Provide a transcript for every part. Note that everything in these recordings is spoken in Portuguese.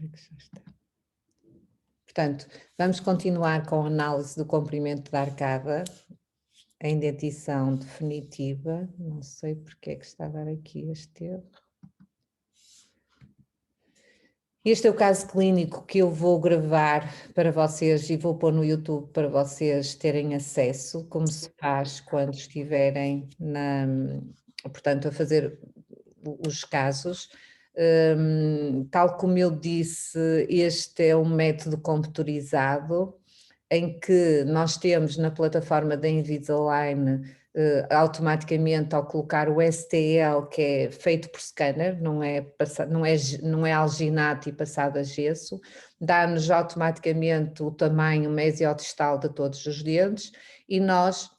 Espera que já está. Portanto, vamos continuar com a análise do comprimento da arcada, em dentição definitiva. Não sei porque é que está a dar aqui este erro. Este é o caso clínico que eu vou gravar para vocês e vou pôr no YouTube para vocês terem acesso, como se faz quando estiverem portanto, a fazer os casos. Tal como eu disse, este é um método computurizado em que nós temos na plataforma da Invisalign automaticamente ao colocar o STL, que é feito por scanner, não é alginato e passado a gesso, dá-nos automaticamente o tamanho mesiodistal de todos os dentes e nós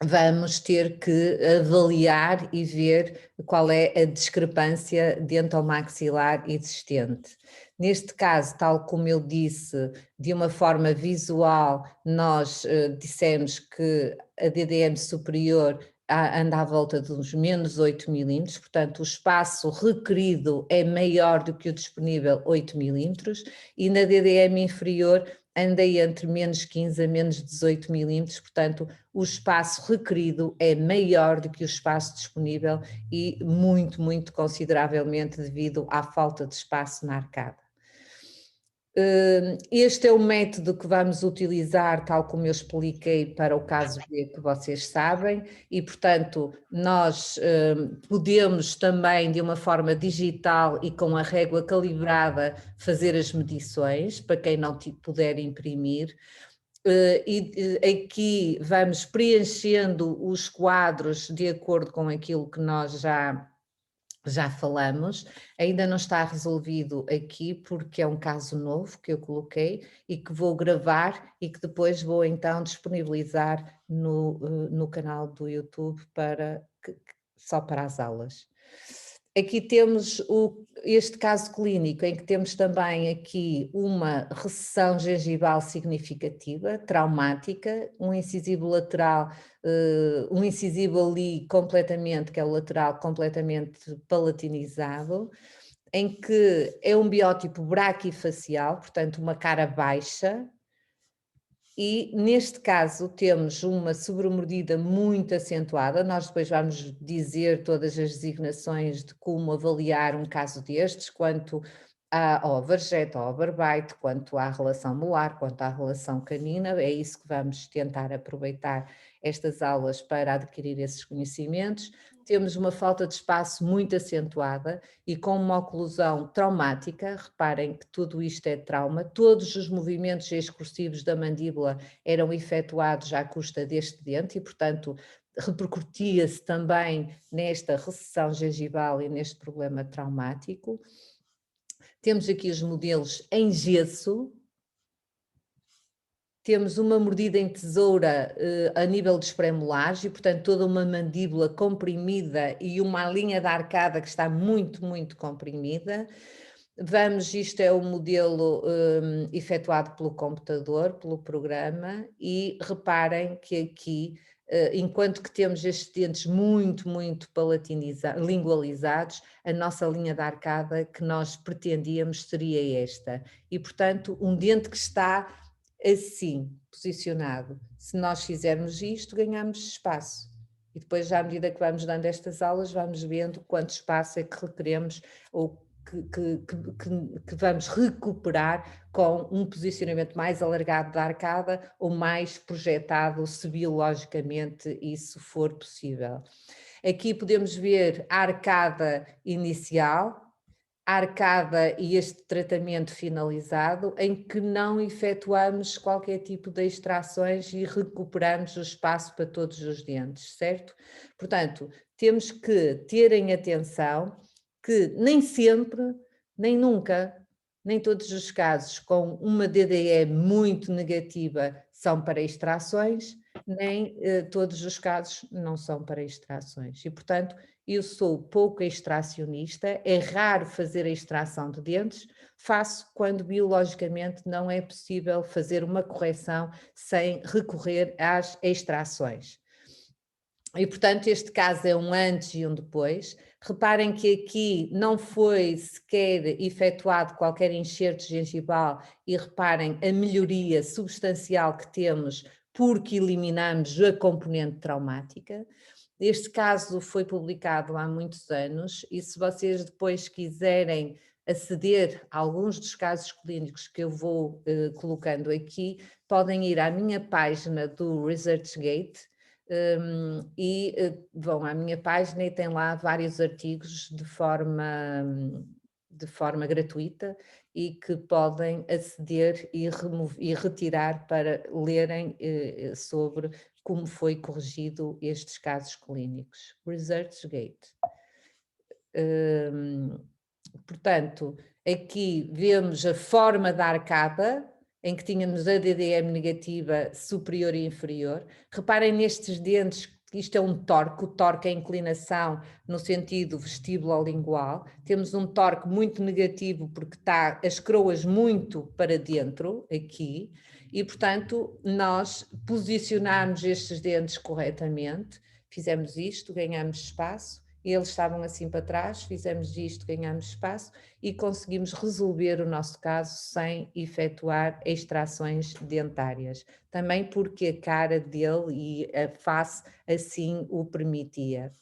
vamos ter que avaliar e ver qual é a discrepância dentomaxilar existente. Neste caso, tal como eu disse, de uma forma visual, nós dissemos que a DDM superior anda à volta de uns menos 8 milímetros, portanto o espaço requerido é maior do que o disponível 8 milímetros, e na DDM inferior andei entre menos 15 a menos 18 milímetros, portanto o espaço requerido é maior do que o espaço disponível e muito consideravelmente devido à falta de espaço na arcada. Este é o método que vamos utilizar, tal como eu expliquei para o caso B, que vocês sabem, e portanto nós podemos também de uma forma digital e com a régua calibrada fazer as medições, para quem não puder imprimir. E aqui vamos preenchendo os quadros de acordo com aquilo que nós já falamos. Ainda não está resolvido aqui porque é um caso novo que eu coloquei e que vou gravar e que depois vou então disponibilizar no canal do YouTube só para as aulas. Aqui temos este caso clínico em que temos também aqui uma recessão gengival significativa, traumática, um incisivo lateral, um incisivo ali completamente, que é o lateral completamente palatinizado, em que é um biótipo braquifacial, portanto uma cara baixa, e neste caso temos uma sobremordida muito acentuada. Nós depois vamos dizer todas as designações de como avaliar um caso destes, quanto ao overjet, ao overbite, quanto à relação molar, quanto à relação canina. É isso que vamos tentar aproveitar estas aulas para adquirir esses conhecimentos. Temos uma falta de espaço muito acentuada e com uma oclusão traumática. Reparem que tudo isto é trauma, todos os movimentos excursivos da mandíbula eram efetuados à custa deste dente e, portanto, repercutia-se também nesta recessão gengival e neste problema traumático. Temos aqui os modelos em gesso. Temos uma mordida em tesoura a nível dos premolares e, portanto, toda uma mandíbula comprimida e uma linha da arcada que está muito comprimida. Isto é o modelo efetuado pelo computador, pelo programa, e reparem que aqui, enquanto que temos estes dentes muito lingualizados, a nossa linha da arcada que nós pretendíamos seria esta. E, portanto, um dente que está assim, posicionado. Se nós fizermos isto, ganhamos espaço. E depois, à medida que vamos dando estas aulas, vamos vendo quanto espaço é que requeremos ou que vamos recuperar com um posicionamento mais alargado da arcada ou mais projetado, se biologicamente isso for possível. Aqui podemos ver a arcada inicial, a arcada e este tratamento finalizado, em que não efetuamos qualquer tipo de extrações e recuperamos o espaço para todos os dentes, certo? Portanto, temos que ter em atenção que nem sempre, nem nunca, nem todos os casos com uma DDE muito negativa são para extrações, nem todos os casos não são para extrações. E, portanto, eu sou pouco extracionista, é raro fazer a extração de dentes, faço quando biologicamente não é possível fazer uma correção sem recorrer às extrações. E, portanto, este caso é um antes e um depois. Reparem que aqui não foi sequer efetuado qualquer enxerto gengival e reparem a melhoria substancial que temos porque eliminamos a componente traumática. Este caso foi publicado há muitos anos e se vocês depois quiserem aceder a alguns dos casos clínicos que eu vou colocando aqui, podem ir à minha página do ResearchGate, e vão à minha página e tem lá vários artigos de forma gratuita e que podem aceder e retirar para lerem sobre como foi corrigido estes casos clínicos. ResearchGate. Portanto, aqui vemos a forma da arcada, em que tínhamos a DDM negativa superior e inferior. Reparem nestes dentes, isto é um torque, o torque é a inclinação no sentido vestíbulo-lingual. Temos um torque muito negativo porque está as croas muito para dentro, aqui, e portanto nós posicionamos estes dentes corretamente, fizemos isto, ganhamos espaço, eles estavam assim para trás, fizemos isto, ganhamos espaço e conseguimos resolver o nosso caso sem efetuar extrações dentárias. Também porque a cara dele e a face assim o permitia.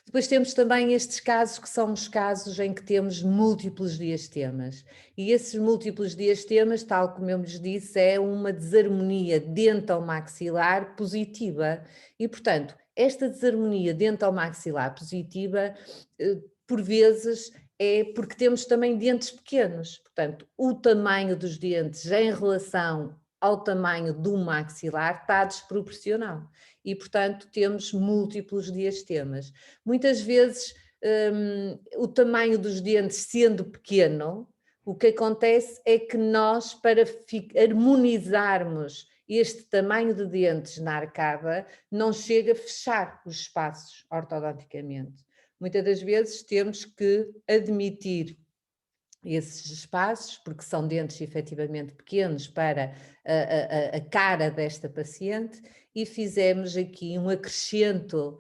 Depois temos também estes casos que são os casos em que temos múltiplos diastemas. E esses múltiplos diastemas, tal como eu lhes disse, é uma desarmonia dental-maxilar positiva. E, portanto, esta desarmonia dental-maxilar positiva, por vezes, é porque temos também dentes pequenos. Portanto, o tamanho dos dentes em relação ao tamanho do maxilar está desproporcional. E, portanto, temos múltiplos diastemas. Muitas vezes, o tamanho dos dentes sendo pequeno, o que acontece é que nós, para harmonizarmos este tamanho de dentes na arcada, não chega a fechar os espaços ortodonticamente. Muitas das vezes temos que admitir esses espaços, porque são dentes efetivamente pequenos para a cara desta paciente, e fizemos aqui um acrescento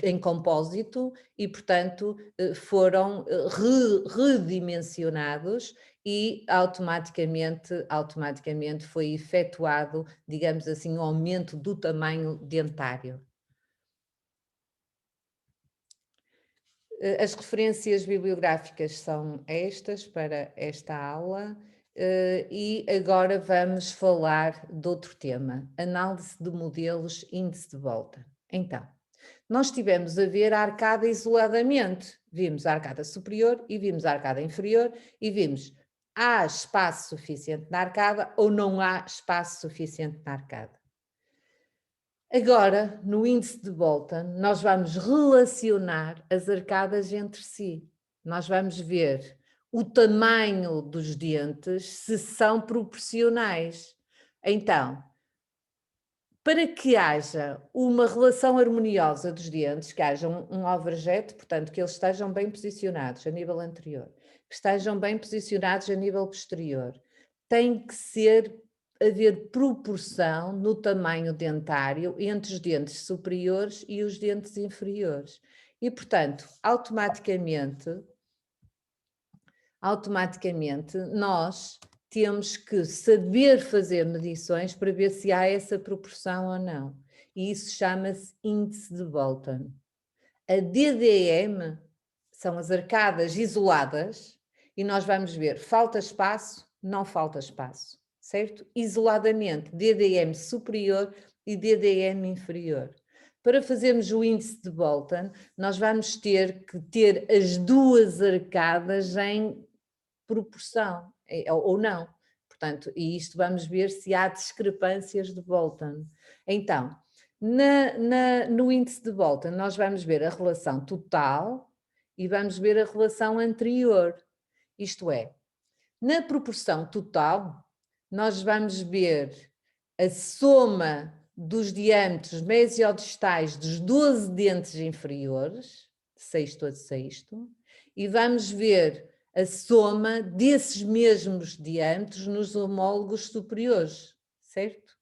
em compósito e, portanto, foram redimensionados e automaticamente foi efetuado, digamos assim, um aumento do tamanho dentário. As referências bibliográficas são estas para esta aula e agora vamos falar de outro tema, análise de modelos índice de volta. Então, nós estivemos a ver a arcada isoladamente, vimos a arcada superior e vimos a arcada inferior e vimos há espaço suficiente na arcada ou não há espaço suficiente na arcada. Agora, no índice de Bolton, nós vamos relacionar as arcadas entre si. Nós vamos ver o tamanho dos dentes, se são proporcionais. Então, para que haja uma relação harmoniosa dos dentes, que haja um overjet, portanto, que eles estejam bem posicionados a nível anterior, que estejam bem posicionados a nível posterior, tem que haver proporção no tamanho dentário entre os dentes superiores e os dentes inferiores. E, portanto, automaticamente nós temos que saber fazer medições para ver se há essa proporção ou não. E isso chama-se índice de Bolton. A DDM são as arcadas isoladas e nós vamos ver falta espaço, não falta espaço, certo? Isoladamente, DDM superior e DDM inferior. Para fazermos o índice de Bolton, nós vamos ter que ter as duas arcadas em proporção, ou não. Portanto, e isto vamos ver se há discrepâncias de Bolton. Então, no índice de Bolton, nós vamos ver a relação total e vamos ver a relação anterior. Isto é, na proporção total, nós vamos ver a soma dos diâmetros mesiodistais dos 12 dentes inferiores, sexto a sexto, e vamos ver a soma desses mesmos diâmetros nos homólogos superiores, certo?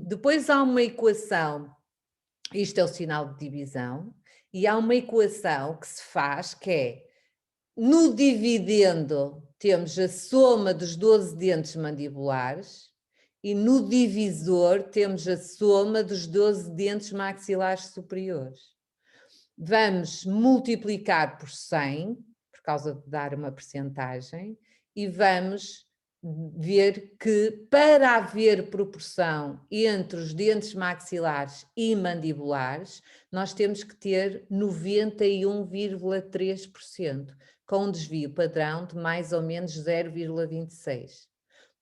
Depois há uma equação, isto é o sinal de divisão, e há uma equação que se faz que é, no dividendo temos a soma dos 12 dentes mandibulares e no divisor temos a soma dos 12 dentes maxilares superiores. Vamos multiplicar por 100, por causa de dar uma percentagem, e vamos ver que para haver proporção entre os dentes maxilares e mandibulares, nós temos que ter 91,3%, com um desvio padrão de mais ou menos 0,26.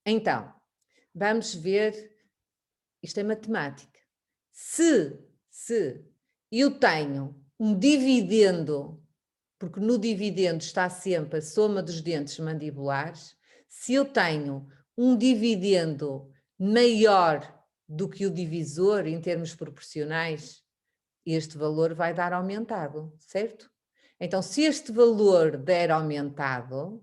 Então, vamos ver, isto é matemática. Se eu tenho um dividendo, porque no dividendo está sempre a soma dos dentes mandibulares, se eu tenho um dividendo maior do que o divisor em termos proporcionais, este valor vai dar aumentado, certo? Então, se este valor der aumentado,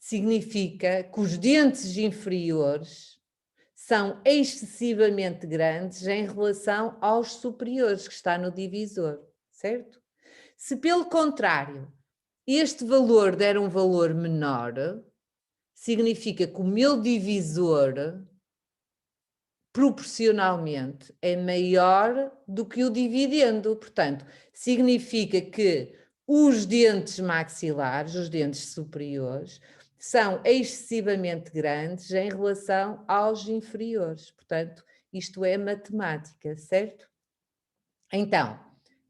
significa que os dentes inferiores são excessivamente grandes em relação aos superiores, que está no divisor, certo? Se, pelo contrário, este valor der um valor menor, significa que o meu divisor, proporcionalmente, é maior do que o dividendo. Portanto, significa que os dentes maxilares, os dentes superiores, são excessivamente grandes em relação aos inferiores. Portanto, isto é matemática, certo? Então,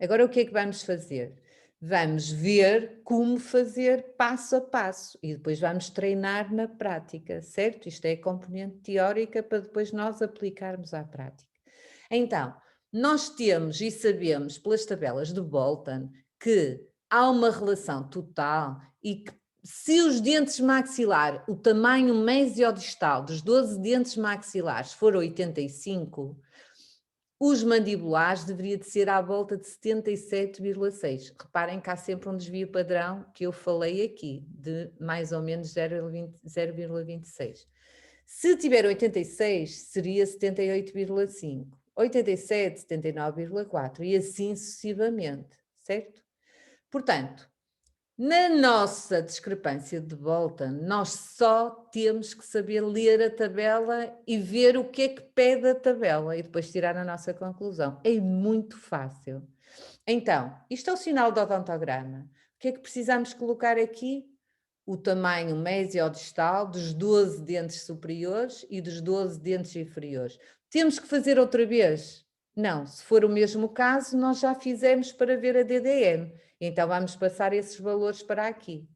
agora o que é que vamos fazer? Vamos ver como fazer passo a passo e depois vamos treinar na prática, certo? Isto é a componente teórica para depois nós aplicarmos à prática. Então, nós temos e sabemos pelas tabelas de Bolton que há uma relação total e que se os dentes maxilar, o tamanho mesiodistal dos 12 dentes maxilares for 85, os mandibulares deveria de ser à volta de 77,6. Reparem que há sempre um desvio padrão que eu falei aqui, de mais ou menos 0,26. Se tiver 86, seria 78,5. 87, 79,4 e assim sucessivamente, certo? Portanto, na nossa discrepância de Bolton, nós só temos que saber ler a tabela e ver o que é que pede a tabela e depois tirar a nossa conclusão. É muito fácil. Então, isto é o sinal do odontograma. O que é que precisamos colocar aqui? O tamanho mesiodistal dos 12 dentes superiores e dos 12 dentes inferiores. Temos que fazer outra vez? Não, se for o mesmo caso, nós já fizemos para ver a DDM. Então vamos passar esses valores para aqui.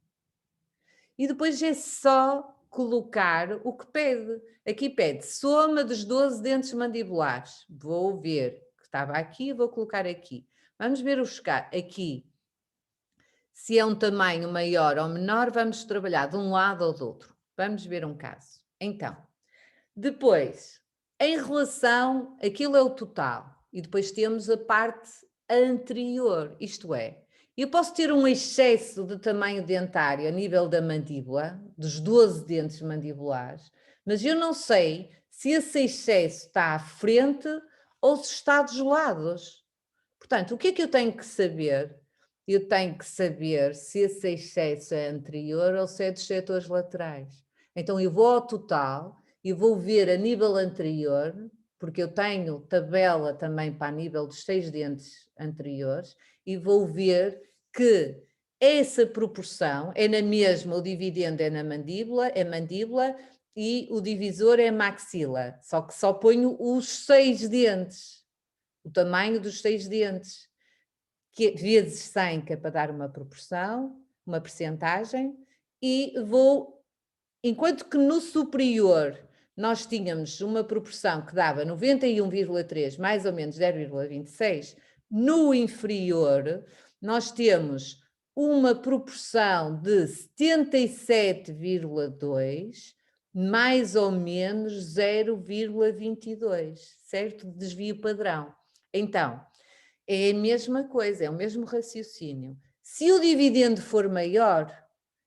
E depois é só colocar o que pede. Aqui pede soma dos 12 dentes mandibulares. Vou ver que estava aqui, vou colocar aqui. Vamos ver aqui. Se é um tamanho maior ou menor, vamos trabalhar de um lado ou do outro. Vamos ver um caso. Então, depois, em relação, aquilo é o total. E depois temos a parte anterior, isto é, eu posso ter um excesso de tamanho dentário a nível da mandíbula, dos 12 dentes mandibulares, mas eu não sei se esse excesso está à frente ou se está dos lados. Portanto, o que é que eu tenho que saber? Eu tenho que saber se esse excesso é anterior ou se é dos setores laterais. Então, eu vou ao total e vou ver a nível anterior, porque eu tenho tabela também para a nível dos 6 dentes anteriores, e vou ver que essa proporção é na mesma, o dividendo é na mandíbula, e o divisor é maxila, só que só ponho os 6 dentes, o tamanho dos 6 dentes, que vezes 100, que é para dar uma proporção, uma percentagem, e vou, enquanto que no superior nós tínhamos uma proporção que dava 91,3, mais ou menos 0,26, no inferior nós temos uma proporção de 77,2, mais ou menos 0,22, certo? Desvio padrão. Então, é a mesma coisa, é o mesmo raciocínio. Se o dividendo for maior,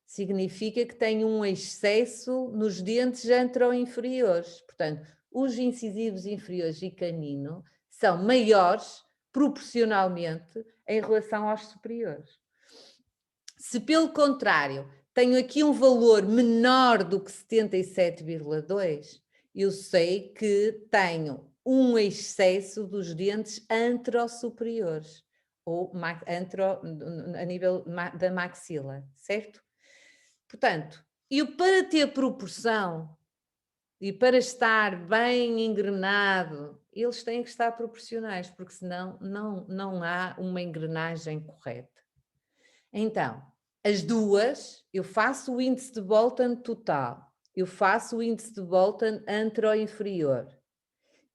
significa que tem um excesso nos dentes anteroinferiores. Portanto, os incisivos inferiores e canino são maiores proporcionalmente em relação aos superiores. Se pelo contrário, tenho aqui um valor menor do que 77,2, eu sei que tenho um excesso dos dentes antero-superiores, ou a nível da maxila, certo? Portanto, eu para ter proporção e para estar bem engrenado, eles têm que estar proporcionais, porque senão não há uma engrenagem correta. Então, as duas, eu faço o índice de Bolton total, eu faço o índice de Bolton antero-inferior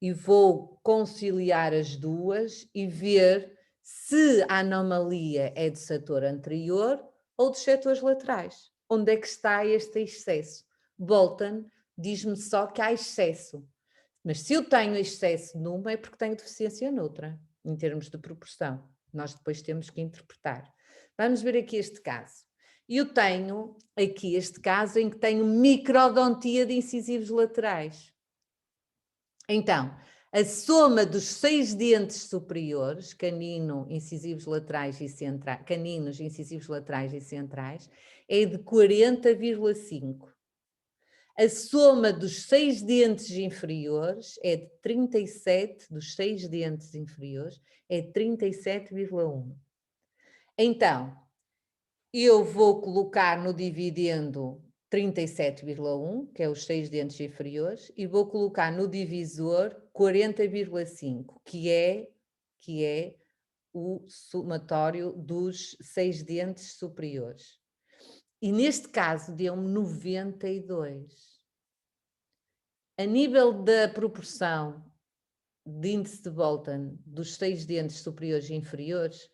e vou conciliar as duas e ver se a anomalia é do setor anterior ou dos setores laterais. Onde é que está este excesso? Bolton diz-me só que há excesso, mas se eu tenho excesso numa é porque tenho deficiência noutra, em termos de proporção. Nós depois temos que interpretar. Vamos ver aqui este caso. Eu tenho aqui este caso em que tenho microdontia de incisivos laterais. Então, a soma dos 6 dentes superiores, canino, incisivos laterais e centrais, caninos, incisivos laterais e centrais, é de 40,5. A soma dos 6 dentes inferiores é de 37, dos 6 dentes inferiores, é 37,1. Então, eu vou colocar no dividendo 37,1, que é os 6 dentes inferiores, e vou colocar no divisor 40,5, que é o somatório dos 6 dentes superiores. E neste caso deu-me 92. A nível da proporção de índice de Bolton dos 6 dentes superiores e inferiores,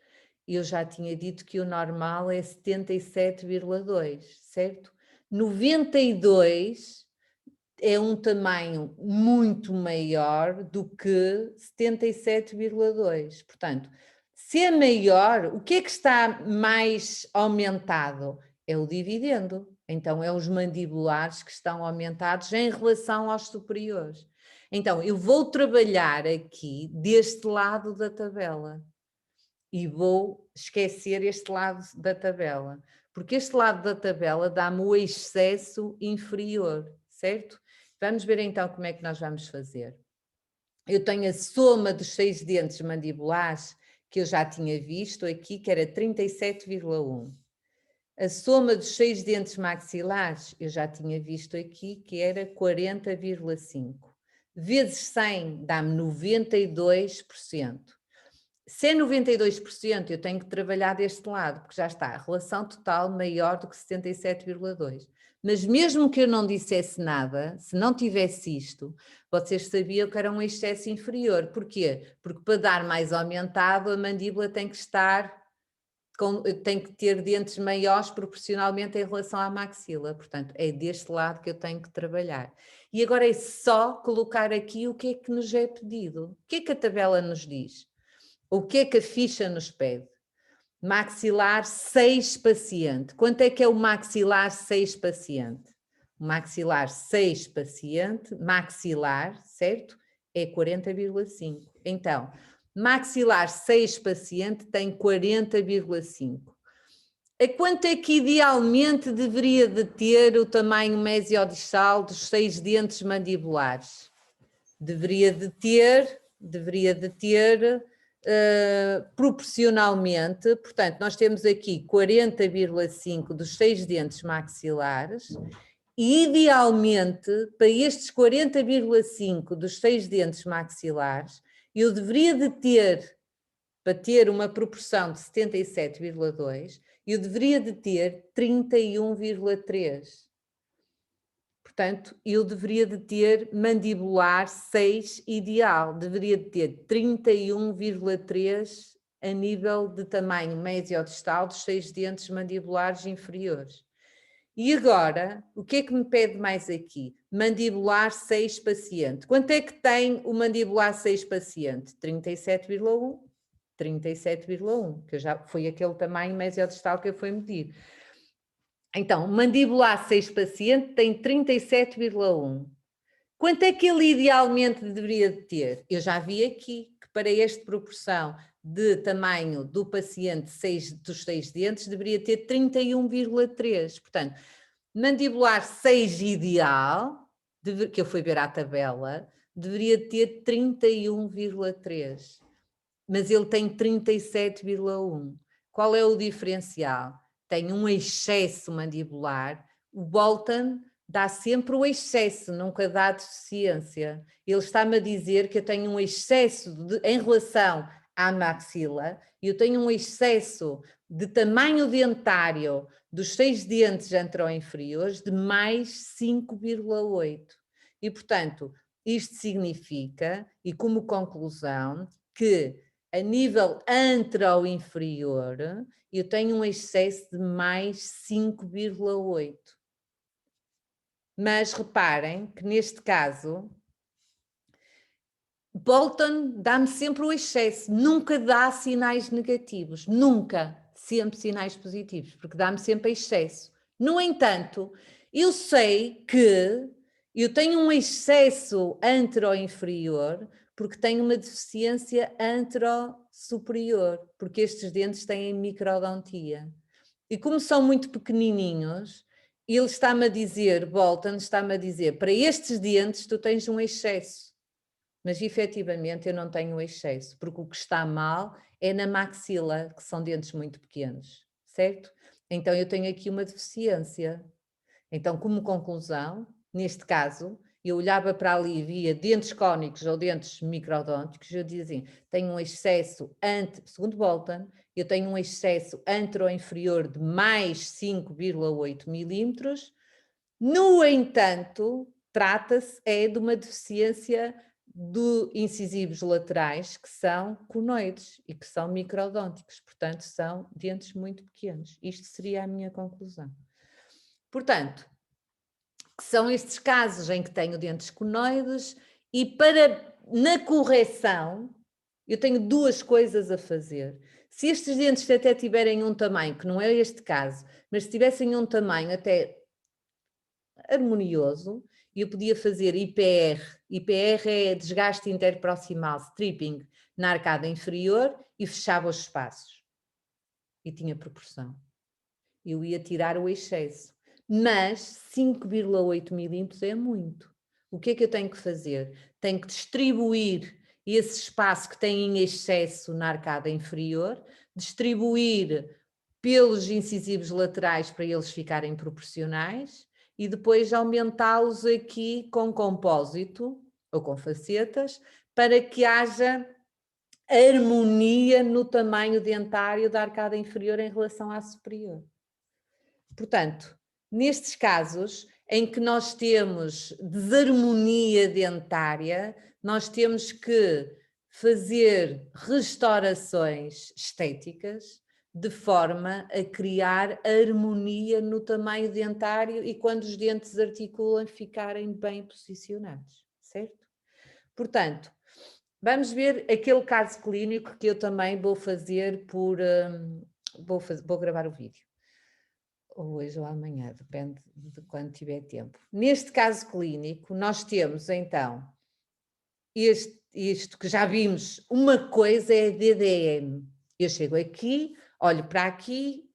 eu já tinha dito que o normal é 77,2, certo? 92 é um tamanho muito maior do que 77,2. Portanto, se é maior, o que é que está mais aumentado? É o dividendo. Então, é os mandibulares que estão aumentados em relação aos superiores. Então, eu vou trabalhar aqui deste lado da tabela e vou esquecer este lado da tabela, porque este lado da tabela dá-me o excesso inferior, certo? Vamos ver então como é que nós vamos fazer. Eu tenho a soma dos 6 dentes mandibulares, que eu já tinha visto aqui, que era 37,1. A soma dos 6 dentes maxilares, eu já tinha visto aqui, que era 40,5. Vezes 100 dá-me 92%. Se é 92%, eu tenho que trabalhar deste lado, porque já está a relação total maior do que 77,2. Mas mesmo que eu não dissesse nada, se não tivesse isto, vocês sabiam que era um excesso inferior. Porquê? Porque para dar mais aumentado, a mandíbula tem que tem que ter dentes maiores proporcionalmente em relação à maxila. Portanto, é deste lado que eu tenho que trabalhar. E agora é só colocar aqui o que é que nos é pedido. O que é que a tabela nos diz? O que é que a ficha nos pede? Maxilar 6 paciente. Quanto é que é o maxilar 6 paciente? O maxilar 6 paciente, maxilar, certo? É 40,5. Então, maxilar 6 paciente tem 40,5. A quanto é que idealmente deveria de ter o tamanho mesiodistal dos 6 dentes mandibulares? Deveria de ter proporcionalmente, portanto, nós temos aqui 40,5 dos 6 dentes maxilares e, idealmente, para estes 40,5 dos 6 dentes maxilares, eu deveria de ter, para ter uma proporção de 77,2, eu deveria de ter 31,3. Portanto, eu deveria de ter mandibular 6 ideal, deveria de ter 31,3 a nível de tamanho mesiodistal dos 6 dentes mandibulares inferiores. E agora, o que é que me pede mais aqui? Mandibular 6 paciente. Quanto é que tem o mandibular 6 paciente? 37,1. 37,1, que já foi aquele tamanho mesiodistal que eu fui medir. Então, mandibular 6 paciente tem 37,1. Quanto é que ele idealmente deveria de ter? Eu já vi aqui que para esta proporção de tamanho do paciente dos 6 dentes deveria ter 31,3. Portanto, mandibular 6 ideal, que eu fui ver à tabela, deveria ter 31,3. Mas ele tem 37,1. Qual é o diferencial? Tem um excesso mandibular. O Bolton dá sempre o excesso, nunca dá deficiência. Ele está-me a dizer que eu tenho um excesso em relação à maxila, e eu tenho um excesso de tamanho dentário dos 6 dentes anteroinferiores de mais 5,8. E, portanto, isto significa, e como conclusão, que a nível anteroinferior eu tenho um excesso de mais 5,8. Mas reparem que neste caso, Bolton dá-me sempre o excesso, nunca dá sinais negativos, nunca, sempre sinais positivos, porque dá-me sempre excesso. No entanto, eu sei que eu tenho um excesso antero-inferior porque tenho uma deficiência antero-superior, porque estes dentes têm microdontia. E como são muito pequenininhos, ele está-me a dizer, Bolton está-me a dizer, para estes dentes tu tens um excesso. Mas efetivamente eu não tenho excesso, porque o que está mal é na maxila, que são dentes muito pequenos, certo? Então eu tenho aqui uma deficiência. Então, como conclusão, neste caso, eu olhava para ali e via dentes cónicos ou dentes microdônticos, eu dizia, tenho um excesso, segundo Bolton, eu tenho um excesso antero-inferior de mais 5,8 milímetros. No entanto, trata-se de uma deficiência de incisivos laterais que são conoides e que são microdônticos, portanto são dentes muito pequenos. Isto seria a minha conclusão. Portanto, são estes casos em que tenho dentes conoides e na correção eu tenho duas coisas a fazer. Se estes dentes até tiverem um tamanho, que não é este caso, mas se tivessem um tamanho até harmonioso, eu podia fazer IPR. IPR é desgaste interproximal, stripping, na arcada inferior e fechava os espaços. E tinha proporção. Eu ia tirar o excesso. Mas 5,8 milímetros é muito. O que é que eu tenho que fazer? Tenho que distribuir esse espaço que tem em excesso na arcada inferior, distribuir pelos incisivos laterais para eles ficarem proporcionais e depois aumentá-los aqui com compósito ou com facetas para que haja harmonia no tamanho dentário da arcada inferior em relação à superior. Portanto, nestes casos em que nós temos desarmonia dentária, nós temos que fazer restaurações estéticas de forma a criar harmonia no tamanho dentário e quando os dentes articulam ficarem bem posicionados, certo? Portanto, vamos ver aquele caso clínico que eu também vou fazer vou gravar o vídeo. Ou hoje ou amanhã, depende de quando tiver tempo. Neste caso clínico, nós temos então isto que já vimos, uma coisa é DDM. Eu chego aqui, olho para aqui,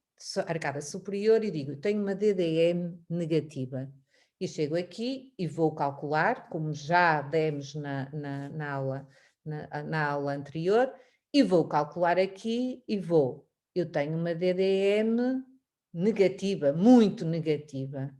arcada superior e digo, tenho uma DDM negativa. Eu chego aqui e vou calcular, como já demos na aula anterior, e vou calcular aqui e eu tenho uma DDM negativa, muito negativa.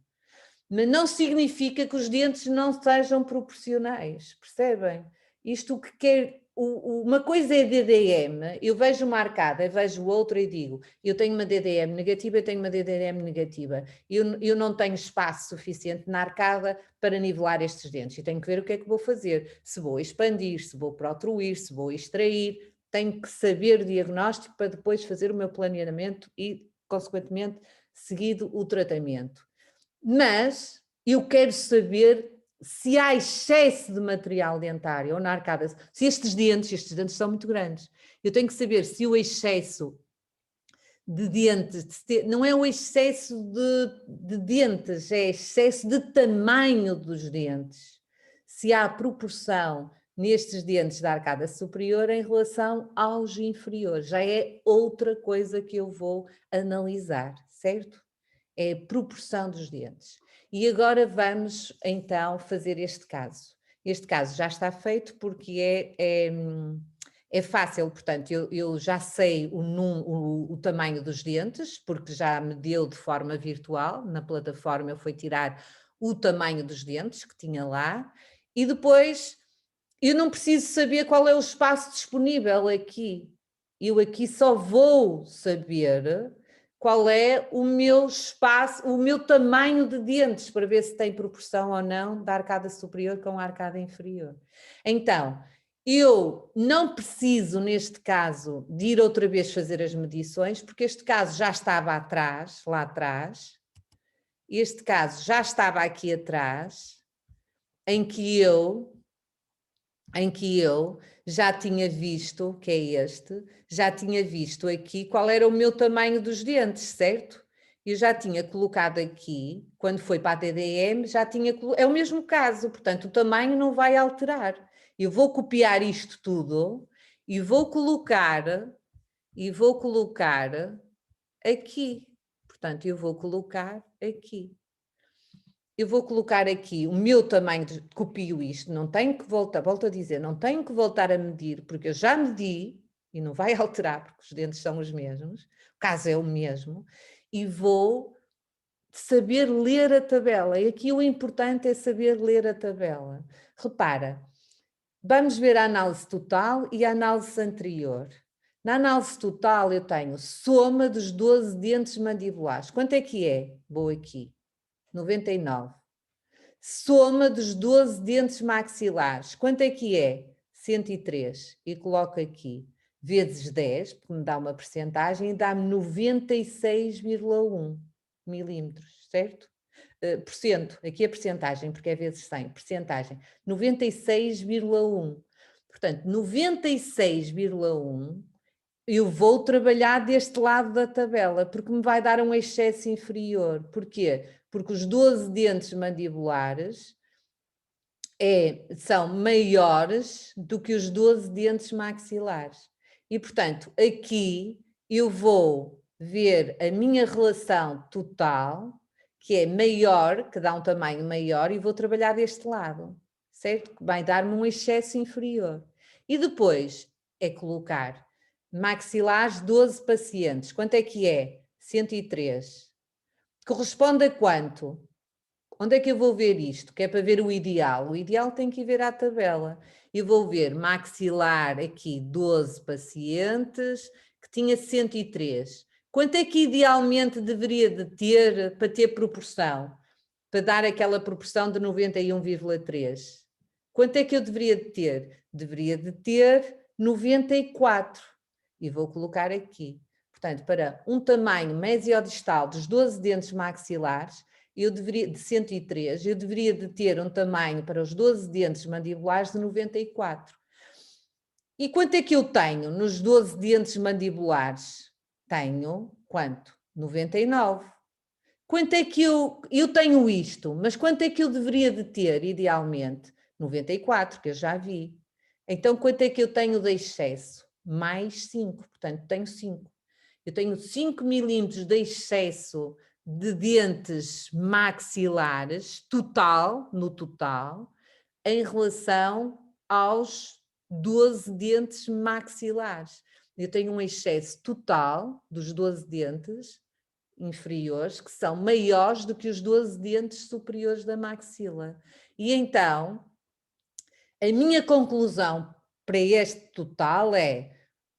Mas não significa que os dentes não sejam proporcionais, percebem? Isto o que quer, uma coisa é DDM, eu vejo uma arcada, eu vejo outra e digo, eu tenho uma DDM negativa, eu tenho uma DDM negativa, eu não tenho espaço suficiente na arcada para nivelar estes dentes, e tenho que ver o que é que vou fazer, se vou expandir, se vou protruir, se vou extrair, tenho que saber o diagnóstico para depois fazer o meu planeamento e, consequentemente, seguido o tratamento. Mas eu quero saber se há excesso de material dentário ou na arcada, se estes dentes são muito grandes. Eu tenho que saber se o excesso de dentes, não é o excesso de dentes, é excesso de tamanho dos dentes. se há proporção nestes dentes da arcada superior em relação aos inferiores. Já é outra coisa que eu vou analisar, certo? É a proporção dos dentes. E agora vamos então fazer este caso. Este caso já está feito porque é fácil, portanto, eu já sei o tamanho dos dentes, porque já me deu de forma virtual, na plataforma eu fui tirar o tamanho dos dentes que tinha lá, e depois eu não preciso saber qual é o espaço disponível aqui. Eu aqui só vou saber qual é o meu espaço, o meu tamanho de dentes, para ver se tem proporção ou não da arcada superior com a arcada inferior. Então, eu não preciso, neste caso, de ir outra vez fazer as medições, porque este caso já estava atrás, lá atrás. Este caso já estava aqui atrás, em que eu já tinha visto, que é este, já tinha visto aqui qual era o meu tamanho dos dentes, certo? Eu já tinha colocado aqui, quando foi para a DDM, é o mesmo caso, portanto o tamanho não vai alterar. Eu vou copiar isto tudo e vou colocar aqui. Portanto, eu vou colocar aqui. Eu vou colocar aqui o meu tamanho, copio isto, não tenho que volto a dizer, não tenho que voltar a medir, porque eu já medi, e não vai alterar, porque os dentes são os mesmos, o caso é o mesmo, e vou saber ler a tabela, e aqui o importante é saber ler a tabela. Repara, vamos ver a análise total e a análise anterior. Na análise total eu tenho soma dos 12 dentes mandibulares. Quanto é que é? Vou aqui. 99. Soma dos 12 dentes maxilares. Quanto é que é? 103. E coloco aqui vezes 10, porque me dá uma percentagem, e dá-me 96,1 milímetros, certo? Por cento, aqui a percentagem, porque é vezes 100, percentagem, 96,1. Portanto, 96,1 eu vou trabalhar deste lado da tabela, porque me vai dar um excesso inferior. Porquê? Porque os 12 dentes mandibulares são maiores do que os 12 dentes maxilares. E, portanto, aqui eu vou ver a minha relação total, que é maior, que dá um tamanho maior, e vou trabalhar deste lado, certo? Que vai dar-me um excesso inferior. E depois é colocar maxilares 12 pacientes. Quanto é que é? 103. Corresponde a quanto? Onde é que eu vou ver isto? Que é para ver o ideal. O ideal tem que ir ver à tabela. Eu vou ver maxilar aqui 12 pacientes, que tinha 103. Quanto é que idealmente deveria de ter para ter proporção? Para dar aquela proporção de 91,3. Quanto é que eu deveria de ter? Deveria de ter 94. E vou colocar aqui. Portanto, para um tamanho mesiodistal dos 12 dentes maxilares, de 103, eu deveria de ter um tamanho para os 12 dentes mandibulares de 94. E quanto é que eu tenho nos 12 dentes mandibulares? Tenho quanto? 99. Quanto é que eu tenho isto, mas quanto é que eu deveria de ter, idealmente? 94, que eu já vi. Então, quanto é que eu tenho de excesso? Mais 5, portanto, tenho 5. Eu tenho 5 milímetros de excesso de dentes maxilares, no total, em relação aos 12 dentes maxilares. Eu tenho um excesso total dos 12 dentes inferiores, que são maiores do que os 12 dentes superiores da maxila. E então, a minha conclusão para este total é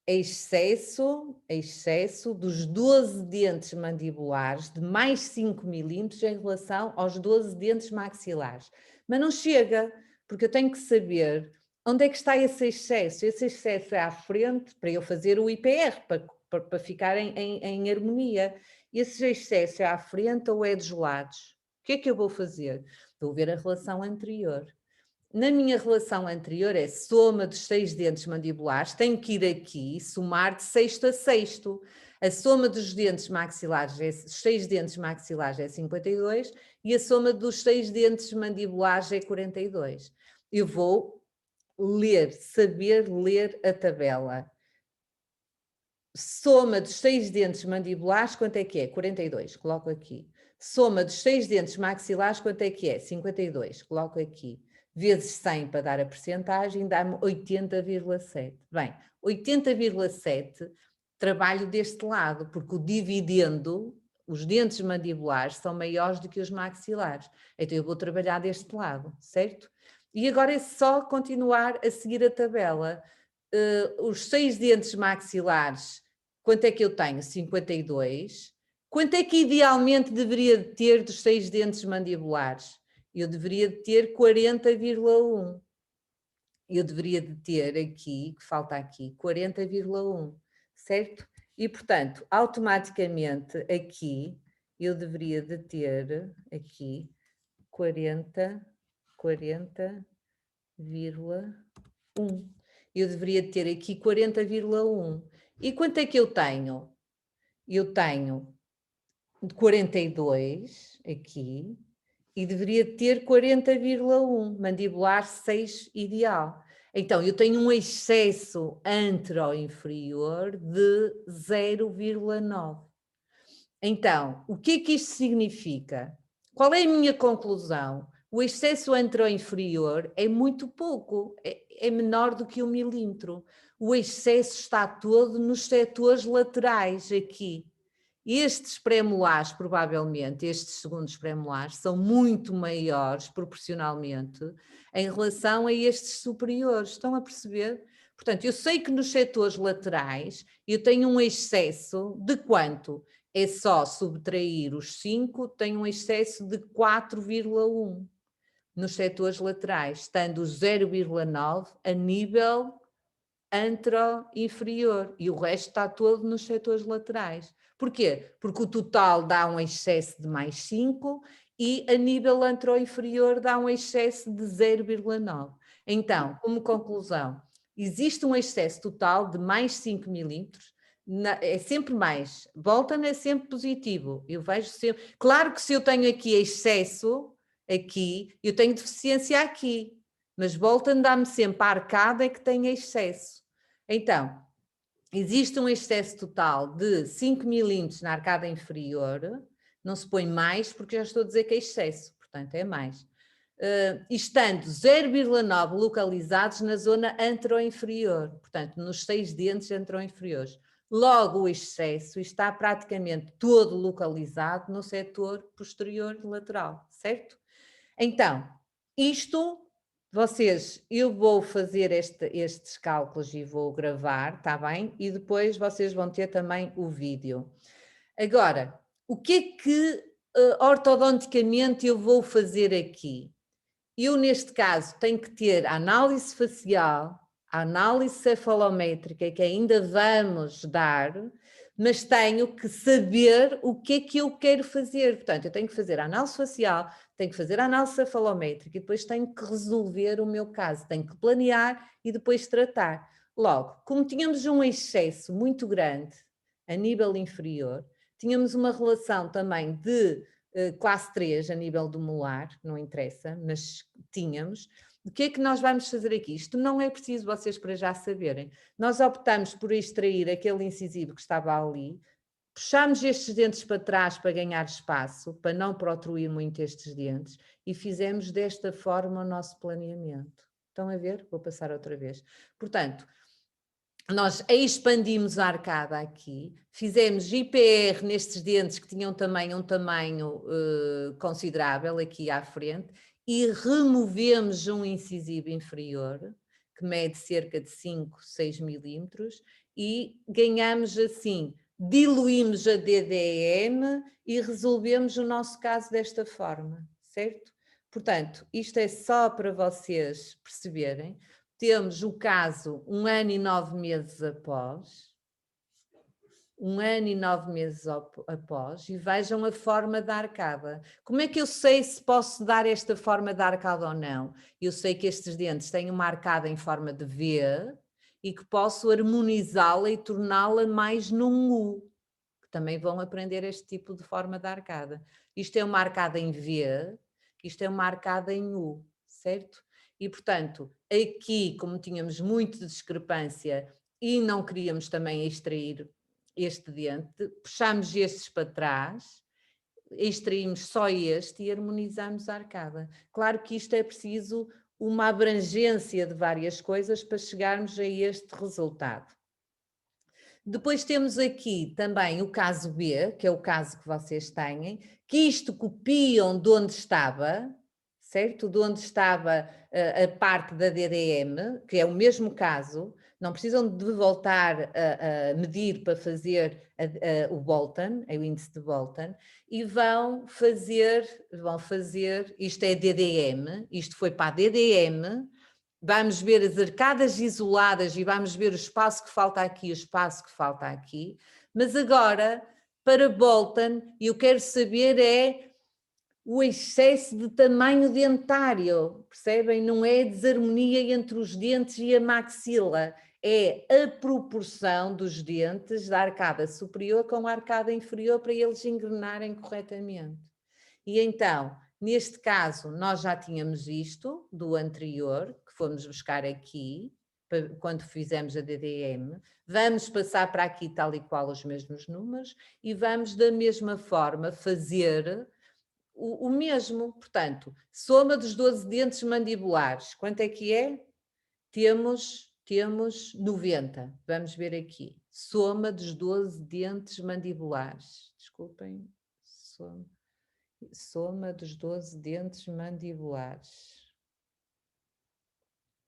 excesso dos 12 dentes mandibulares de mais 5 milímetros em relação aos 12 dentes maxilares. Mas não chega, porque eu tenho que saber onde é que está esse excesso. Esse excesso é à frente para eu fazer o IPR, para ficar em harmonia. Esse excesso é à frente ou é dos lados? O que é que eu vou fazer? Vou ver a relação anterior. Na minha relação anterior é soma dos 6 dentes mandibulares, tenho que ir aqui somar de sexto a sexto. A soma dos dentes maxilares, 6 dentes maxilares é 52 e a soma dos 6 dentes mandibulares é 42. eu vou saber ler a tabela. Soma dos 6 dentes mandibulares, quanto é que é? 42, coloco aqui. Soma dos 6 dentes maxilares, quanto é que é? 52, coloco aqui. Vezes 100 para dar a percentagem, dá-me 80,7. Bem, 80,7 trabalho deste lado, porque o dividendo, os dentes mandibulares são maiores do que os maxilares. Então eu vou trabalhar deste lado, certo? E agora é só continuar a seguir a tabela. Os 6 dentes maxilares, quanto é que eu tenho? 52. Quanto é que idealmente deveria de ter dos 6 dentes mandibulares? Eu deveria de ter 40,1. Eu deveria de ter aqui, que falta aqui, 40,1, certo? E, portanto, automaticamente aqui, eu deveria de ter aqui 40,1. Eu deveria ter aqui 40,1. E quanto é que eu tenho? Eu tenho 42 aqui e deveria ter 40,1, mandibular 6 ideal. Então, eu tenho um excesso antero-inferior de 0,9. Então, o que é que isto significa? Qual é a minha conclusão? O excesso antero-inferior é muito pouco, é menor do que 1 milímetro. O excesso está todo nos setores laterais aqui. Estes pré-molares, provavelmente, estes segundos pré-molares, são muito maiores proporcionalmente em relação a estes superiores. Estão a perceber? Portanto, eu sei que nos setores laterais eu tenho um excesso de quanto? É só subtrair os 5, tenho um excesso de 4,1 nos setores laterais, estando o 0,9 a nível antero-inferior e o resto está todo nos setores laterais. Porquê? Porque o total dá um excesso de mais 5 e a nível antero-inferior dá um excesso de 0,9. Então, como conclusão, existe um excesso total de mais 5 milímetros, é sempre mais, Bolton é sempre positivo, eu vejo sempre, claro que se eu tenho aqui excesso, aqui, eu tenho deficiência aqui, mas Bolton dá-me sempre a arcada que tem excesso. Então, existe um excesso total de 5 milímetros na arcada inferior, não se põe mais porque já estou a dizer que é excesso, portanto é mais. Estando 0,9 localizados na zona antero-inferior, portanto nos 6 dentes antero-inferiores. Logo o excesso está praticamente todo localizado no setor posterior lateral, certo? Então, isto, eu vou fazer estes cálculos e vou gravar, está bem? E depois vocês vão ter também o vídeo. Agora, o que é que ortodonticamente eu vou fazer aqui? Eu, neste caso, tenho que ter a análise facial, a análise cefalométrica, que ainda vamos dar, mas tenho que saber o que é que eu quero fazer. Portanto, eu tenho que fazer a análise facial, tenho que fazer a análise cefalométrica e depois tenho que resolver o meu caso, tenho que planear e depois tratar. Logo, como tínhamos um excesso muito grande a nível inferior, tínhamos uma relação também de classe 3 a nível do molar, não interessa, mas tínhamos. O que é que nós vamos fazer aqui? Isto não é preciso vocês para já saberem. Nós optamos por extrair aquele incisivo que estava ali, puxámos estes dentes para trás para ganhar espaço, para não protruir muito estes dentes, e fizemos desta forma o nosso planeamento. Estão a ver? Vou passar outra vez. Portanto, nós expandimos a arcada aqui, fizemos IPR nestes dentes que tinham também um tamanho considerável aqui à frente e removemos um incisivo inferior, que mede cerca de 5, 6 milímetros, e ganhamos assim, diluímos a DDM e resolvemos o nosso caso desta forma, certo? Portanto, isto é só para vocês perceberem. Temos o caso 1 ano e 9 meses após, 1 ano e 9 meses após, e vejam a forma da arcada. Como é que eu sei se posso dar esta forma da arcada ou não? Eu sei que estes dentes têm uma arcada em forma de V e que posso harmonizá-la e torná-la mais num U, que também vão aprender este tipo de forma da arcada. Isto é uma arcada em V, isto é uma arcada em U, certo? E, portanto, aqui, como tínhamos muita discrepância e não queríamos também extrair este dente, puxámos estes para trás, extraímos só este e harmonizamos a arcada. Claro que isto é preciso uma abrangência de várias coisas para chegarmos a este resultado. Depois temos aqui também o caso B, que é o caso que vocês têm, que isto copiam de onde estava, certo? De onde estava a parte da DDM, que é o mesmo caso, não precisam de voltar a medir para fazer o Bolton, o índice de Bolton, e vão fazer, isto é DDM, isto foi para a DDM, vamos ver as arcadas isoladas e vamos ver o espaço que falta aqui, o espaço que falta aqui, mas agora, para Bolton, eu quero saber é o excesso de tamanho dentário, percebem? Não é a desarmonia entre os dentes e a maxila, é a proporção dos dentes da arcada superior com a arcada inferior para eles engrenarem corretamente. E então, neste caso, nós já tínhamos isto do anterior, que fomos buscar aqui, quando fizemos a DDM, vamos passar para aqui tal e qual os mesmos números e vamos da mesma forma fazer o mesmo, portanto, soma dos 12 dentes mandibulares, quanto é que é? Temos 90, vamos ver aqui, soma dos 12 dentes mandibulares, desculpem, soma dos 12 dentes mandibulares,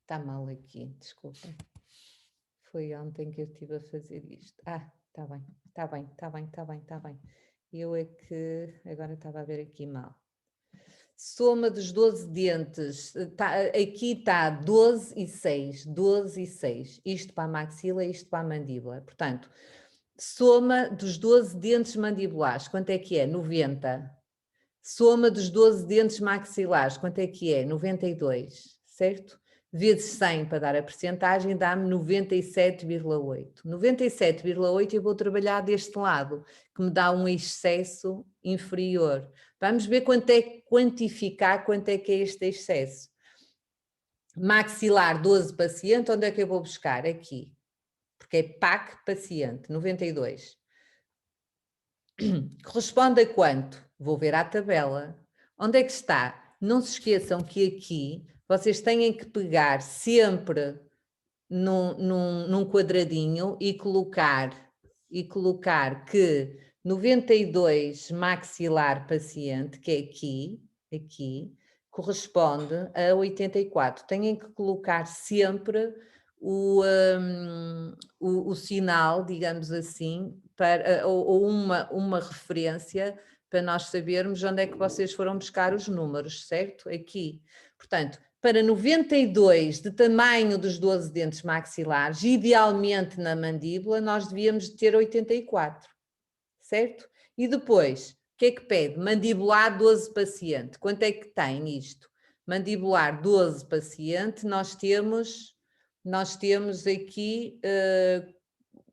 está mal aqui, desculpem, foi ontem que eu estive a fazer isto, está bem, está bem, está bem, está bem, está bem. Eu é que agora estava a ver aqui mal. Soma dos 12 dentes, aqui está 12 e 6, 12 e 6. Isto para a maxila e isto para a mandíbula. Portanto, soma dos 12 dentes mandibulares, quanto é que é? 90. Soma dos 12 dentes maxilares, quanto é que é? 92, certo? Vezes 100 para dar a percentagem dá-me 97,8. 97,8 eu vou trabalhar deste lado, que me dá um excesso inferior. Vamos ver quanto é, quantificar quanto é que é este excesso. Maxilar 12 paciente, onde é que eu vou buscar? Aqui, porque é PAC paciente, 92. Corresponde a quanto? Vou ver à tabela. Onde é que está? Não se esqueçam que aqui vocês têm que pegar sempre num quadradinho e colocar que 92 maxilar paciente, que é aqui, corresponde a 84. Têm que colocar sempre o sinal, digamos assim, ou uma referência para nós sabermos onde é que vocês foram buscar os números, certo? Aqui. Portanto, para 92 de tamanho dos 12 dentes maxilares, idealmente na mandíbula, nós devíamos ter 84, certo? E depois, o que é que pede? Mandibular 12 paciente. Quanto é que tem isto? Mandibular 12 paciente, nós temos aqui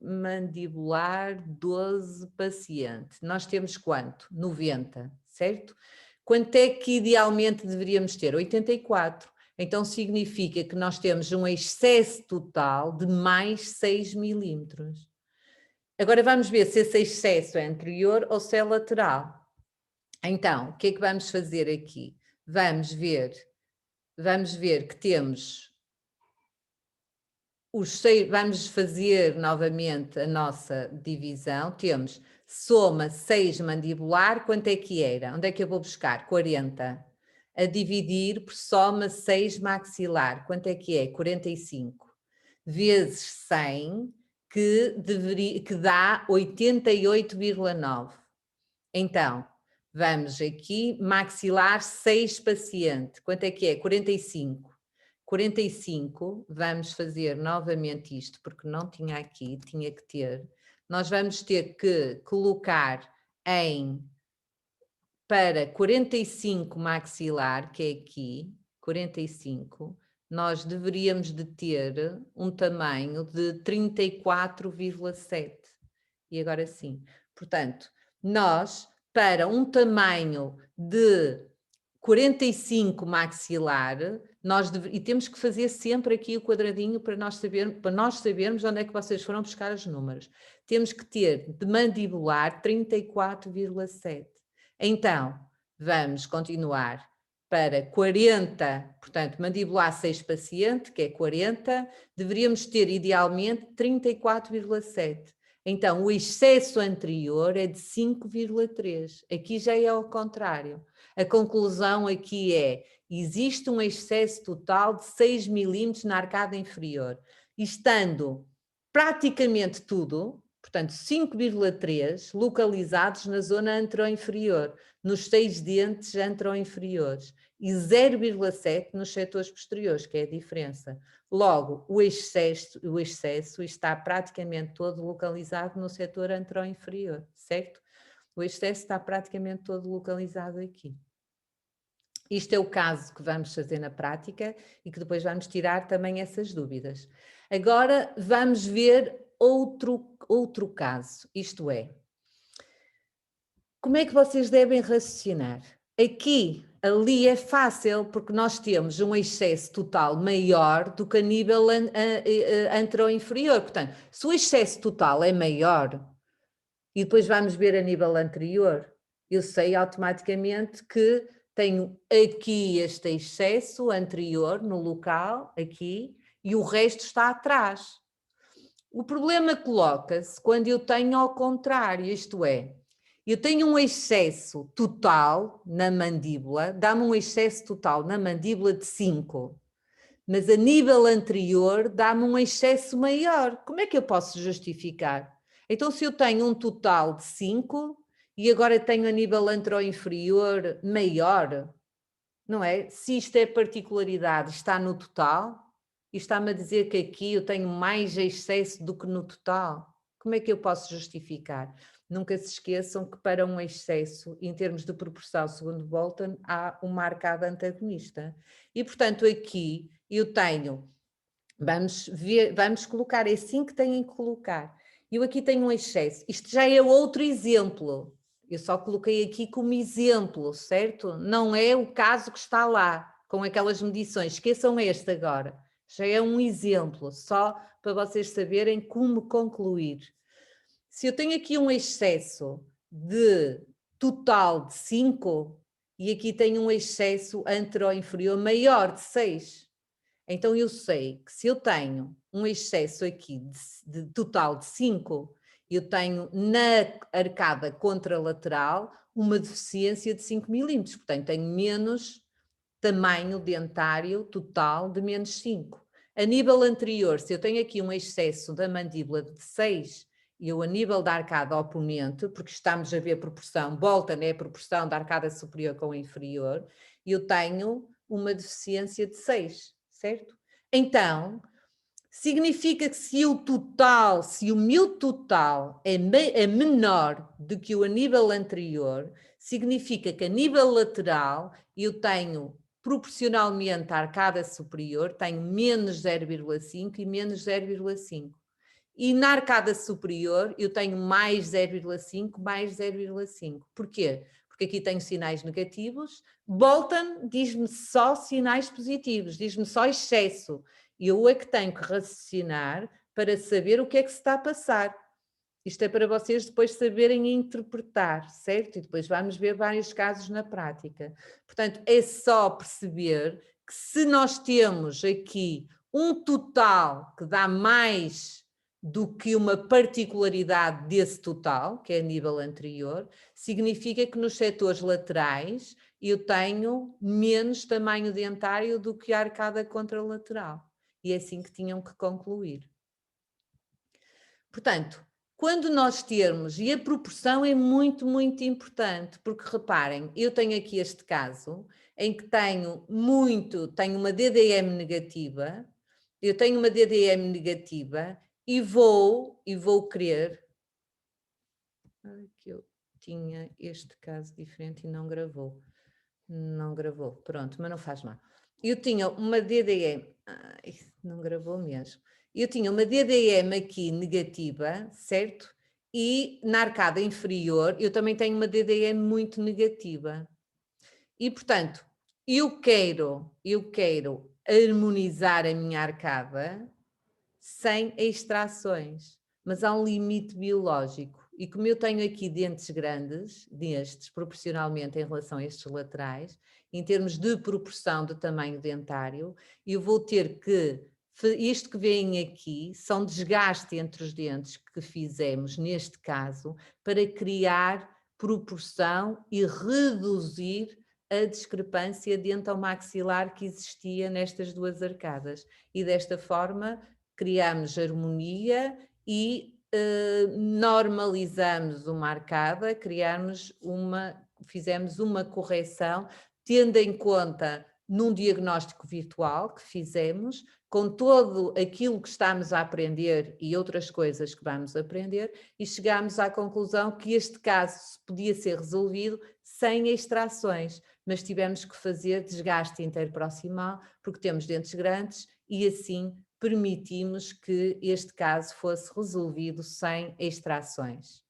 mandibular 12 paciente. Nós temos quanto? 90, certo? Quanto é que idealmente deveríamos ter? 84. Então significa que nós temos um excesso total de mais 6 milímetros. Agora vamos ver se esse excesso é anterior ou se é lateral. Então, o que é que vamos fazer aqui? Vamos ver que temos vamos fazer novamente a nossa divisão. Temos soma 6 mandibular, quanto é que era? Onde é que eu vou buscar? 40. A dividir por soma 6 maxilar, quanto é que é? 45. Vezes 100, que dá 88,9. Então, vamos aqui, maxilar 6 paciente, quanto é que é? 45. 45, vamos fazer novamente isto, porque não tinha aqui, tinha que ter. Nós vamos ter que colocar para 45 maxilar, que é aqui, 45, nós deveríamos de ter um tamanho de 34,7. E agora sim. Portanto, nós, para um tamanho de 45 maxilar, e temos que fazer sempre aqui o quadradinho para nós sabermos onde é que vocês foram buscar os números. Temos que ter de mandibular 34,7. Então, vamos continuar para 40, portanto, mandibular 6 paciente, que é 40, deveríamos ter idealmente 34,7. Então, o excesso anterior é de 5,3. Aqui já é ao contrário. A conclusão aqui é: existe um excesso total de 6 milímetros na arcada inferior, estando praticamente tudo, portanto 5,3, localizados na zona anteroinferior, nos 6 dentes anteroinferiores, e 0,7 nos setores posteriores, que é a diferença. Logo, o excesso está praticamente todo localizado no setor anteroinferior, certo? O excesso está praticamente todo localizado aqui. Isto é o caso que vamos fazer na prática e que depois vamos tirar também essas dúvidas. Agora vamos ver outro caso, isto é, como é que vocês devem raciocinar? Aqui, ali é fácil, porque nós temos um excesso total maior do que a nível anteroinferior. Portanto, se o excesso total é maior, e depois vamos ver a nível anterior, eu sei automaticamente que tenho aqui este excesso anterior no local, aqui, e o resto está atrás. O problema coloca-se quando eu tenho ao contrário, isto é, eu tenho um excesso total na mandíbula, dá-me um excesso total na mandíbula de 5, mas a nível anterior dá-me um excesso maior. Como é que eu posso justificar? Então, se eu tenho um total de 5 e agora tenho a nível anteroinferior maior, não é? Se isto é particularidade, está no total, e está-me a dizer que aqui eu tenho mais excesso do que no total. Como é que eu posso justificar? Nunca se esqueçam que para um excesso, em termos de proporção, segundo Bolton, há uma arcada antagonista. E, portanto, aqui eu tenho, vamos colocar, é assim que têm que colocar. Eu aqui tenho um excesso. Isto já é outro exemplo. Eu só coloquei aqui como exemplo, certo? Não é o caso que está lá, com aquelas medições. Esqueçam este agora. Já é um exemplo, só para vocês saberem como concluir. Se eu tenho aqui um excesso de total de 5 e aqui tenho um excesso anteroinferior maior de 6, então eu sei que se eu tenho um excesso aqui de total de 5, eu tenho na arcada contralateral uma deficiência de 5 milímetros, portanto tenho menos tamanho dentário total de menos 5. A nível anterior, se eu tenho aqui um excesso da mandíbula de 6, eu a nível da arcada oponente, porque estamos a ver proporção, Bolton é a proporção da arcada superior com a inferior, eu tenho uma deficiência de 6, certo? Então, significa que se o meu total é menor do que o a nível anterior, significa que a nível lateral eu tenho proporcionalmente à arcada superior, tenho menos 0,5 e menos 0,5. E na arcada superior eu tenho mais 0,5, mais 0,5. Porquê? Porque aqui tenho sinais negativos. Bolton diz-me só sinais positivos, diz-me só excesso. E eu é que tenho que raciocinar para saber o que é que se está a passar. Isto é para vocês depois saberem interpretar, certo? E depois vamos ver vários casos na prática. Portanto, é só perceber que se nós temos aqui um total que dá mais do que uma particularidade desse total, que é a nível anterior, significa que nos setores laterais eu tenho menos tamanho dentário do que a arcada contralateral. E é assim que tinham que concluir. Portanto, quando nós termos, e a proporção é muito, muito importante, porque reparem, eu tenho aqui este caso em que tenho uma DDM negativa, eu tenho uma DDM negativa e vou querer, que eu tinha este caso diferente e não gravou, pronto, mas não faz mal. Eu tinha uma DDM, não gravou mesmo. Eu tinha uma DDM aqui negativa, certo? E na arcada inferior eu também tenho uma DDM muito negativa. E, portanto, eu quero harmonizar a minha arcada sem extrações, mas há um limite biológico. E como eu tenho aqui dentes grandes, destes, proporcionalmente em relação a estes laterais, em termos de proporção de tamanho dentário, eu vou ter que, isto que veem aqui, são desgaste entre os dentes que fizemos neste caso, para criar proporção e reduzir a discrepância dentomaxilar que existia nestas duas arcadas. E desta forma criamos harmonia e normalizamos uma arcada, fizemos uma correção, tendo em conta num diagnóstico virtual que fizemos, com todo aquilo que estamos a aprender e outras coisas que vamos aprender, e chegámos à conclusão que este caso podia ser resolvido sem extrações, mas tivemos que fazer desgaste interproximal, porque temos dentes grandes e assim permitimos que este caso fosse resolvido sem extrações.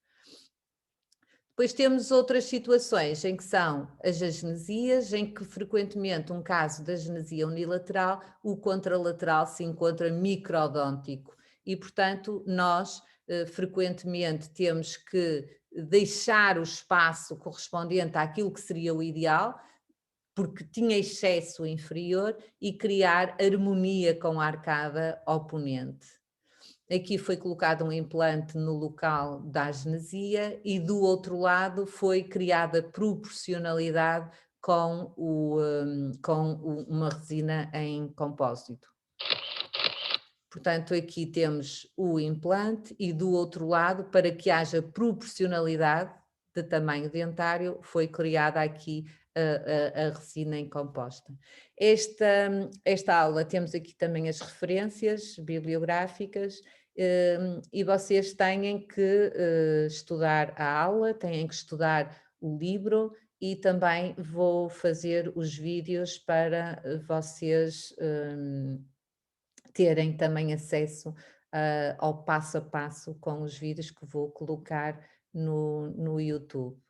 Depois temos outras situações em que são as agenesias, em que frequentemente um caso de agenesia unilateral, o contralateral se encontra microdôntico e, portanto, nós frequentemente temos que deixar o espaço correspondente àquilo que seria o ideal, porque tinha excesso inferior, e criar harmonia com a arcada oponente. Aqui foi colocado um implante no local da agenesia e do outro lado foi criada proporcionalidade com uma resina em compósito. Portanto, aqui temos o implante e do outro lado, para que haja proporcionalidade de tamanho dentário, foi criada aqui a resina em composta. Esta aula temos aqui também as referências bibliográficas e vocês têm que estudar a aula, têm que estudar o livro e também vou fazer os vídeos para vocês terem também acesso ao passo a passo com os vídeos que vou colocar no YouTube.